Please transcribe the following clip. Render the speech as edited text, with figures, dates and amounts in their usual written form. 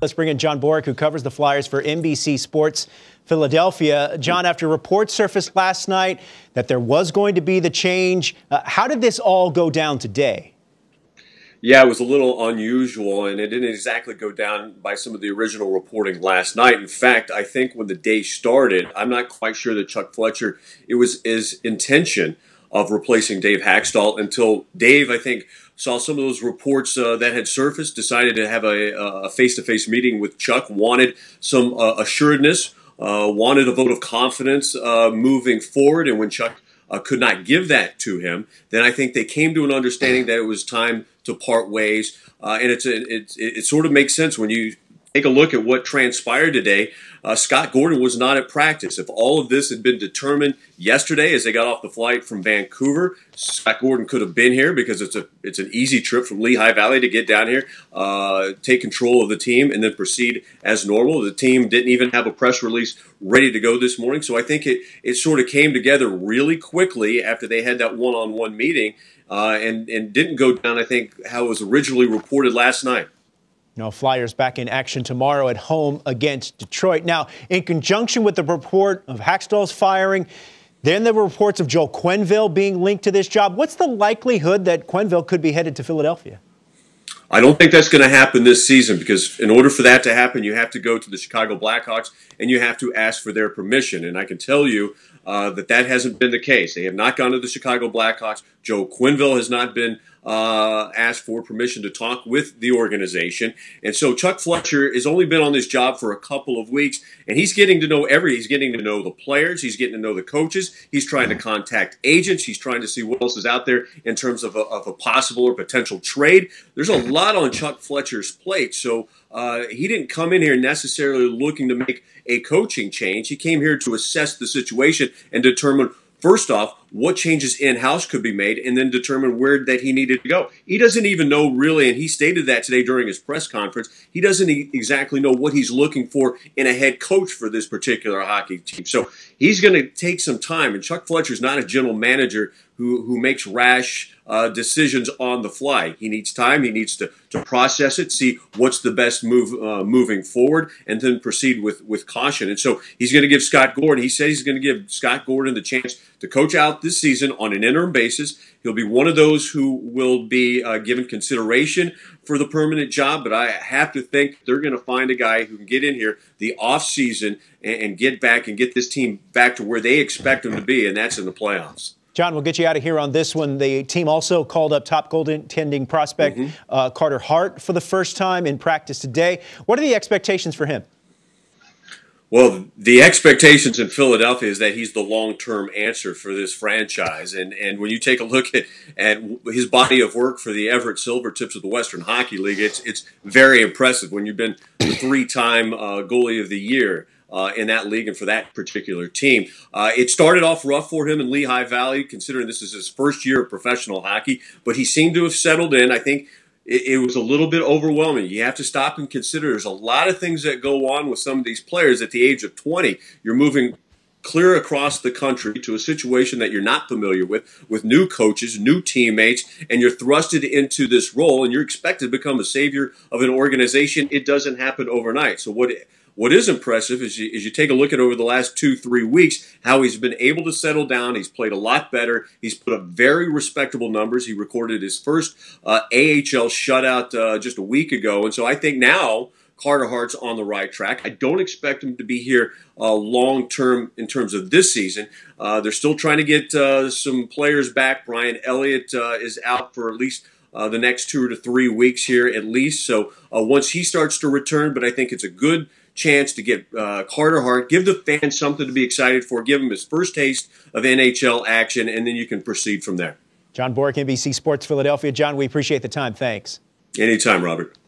Let's bring in John Boruk, who covers the Flyers for NBC Sports Philadelphia. John, after reports surfaced last night that there was going to be the change, how did this all go down today? Yeah, it was a little unusual, and it didn't exactly go down by some of the original reporting last night. In fact, I think when the day started, I'm not quite sure that Chuck Fletcher, it was his intention of replacing Dave Hakstol until Dave, I think, saw some of those reports that had surfaced, decided to have a face-to-face meeting with Chuck, wanted some assuredness, wanted a vote of confidence moving forward, and when Chuck could not give that to him, then I think they came to an understanding that it was time to part ways. And it sort of makes sense when you take a look at what transpired today. Scott Gordon was not at practice. If all of this had been determined yesterday as they got off the flight from Vancouver, Scott Gordon could have been here because it's an easy trip from Lehigh Valley to get down here, take control of the team, and then proceed as normal. The team didn't even have a press release ready to go this morning, so I think it sort of came together really quickly after they had that one-on-one meeting and didn't go down, I think, how it was originally reported last night. Now, Flyers back in action tomorrow at home against Detroit. Now, in conjunction with the report of Hakstol's firing, then there were reports of Joel Quenneville being linked to this job. What's the likelihood that Quenneville could be headed to Philadelphia? I don't think that's going to happen this season because in order for that to happen, you have to go to the Chicago Blackhawks and you have to ask for their permission. And I can tell you that hasn't been the case. They have not gone to the Chicago Blackhawks. Joe Quenneville has not been asked for permission to talk with the organization. And so Chuck Fletcher has only been on this job for a couple of weeks, and he's getting to know he's getting to know the players, he's getting to know the coaches, he's trying to contact agents, he's trying to see what else is out there in terms of a possible or potential trade. There's a lot on Chuck Fletcher's plate, so he didn't come in here necessarily looking to make a coaching change. He came here to assess the situation and determine, first off, what changes in-house could be made, and then determine where that he needed to go. He doesn't even know really, and he stated that today during his press conference, he doesn't exactly know what he's looking for in a head coach for this particular hockey team. So he's going to take some time, and Chuck Fletcher's not a general manager who makes rash decisions on the fly. He needs time. He needs to process it, see what's the best move moving forward, and then proceed with caution. And so he's going to give Scott Gordon, he said he's going to give Scott Gordon the chance to coach out this season on an interim basis. He'll be one of those who will be given consideration for the permanent job, but I have to think they're going to find a guy who can get in here the offseason and get back and get this team back to where they expect them to be, and that's in the playoffs. John, we'll get you out of here on this one. The team also called up top goaltending prospect Carter Hart for the first time in practice today. What are the expectations for him? Well, the expectations in Philadelphia is that he's the long-term answer for this franchise. And when you take a look at his body of work for the Everett Silvertips of the Western Hockey League, it's very impressive when you've been the three-time goalie of the year in that league and for that particular team. It started off rough for him in Lehigh Valley, considering this is his first year of professional hockey, but he seemed to have settled in. I think it was a little bit overwhelming. You have to stop and consider there's a lot of things that go on with some of these players at the age of 20. You're moving clear across the country to a situation that you're not familiar with new coaches, new teammates, and you're thrusted into this role, and you're expected to become a savior of an organization. It doesn't happen overnight. So what is impressive is you take a look at over the last 2-3 weeks how he's been able to settle down. He's played a lot better. He's put up very respectable numbers. He recorded his first AHL shutout just a week ago. And so I think now Carter Hart's on the right track. I don't expect him to be here long-term in terms of this season. They're still trying to get some players back. Brian Elliott is out for at least the next 2 to 3 weeks here at least. So once he starts to return, but I think it's a good chance to get Carter Hart, give the fans something to be excited for, give him his first taste of NHL action, and then you can proceed from there. John Boruk, NBC Sports Philadelphia. John, we appreciate the time. Thanks. Anytime, Robert.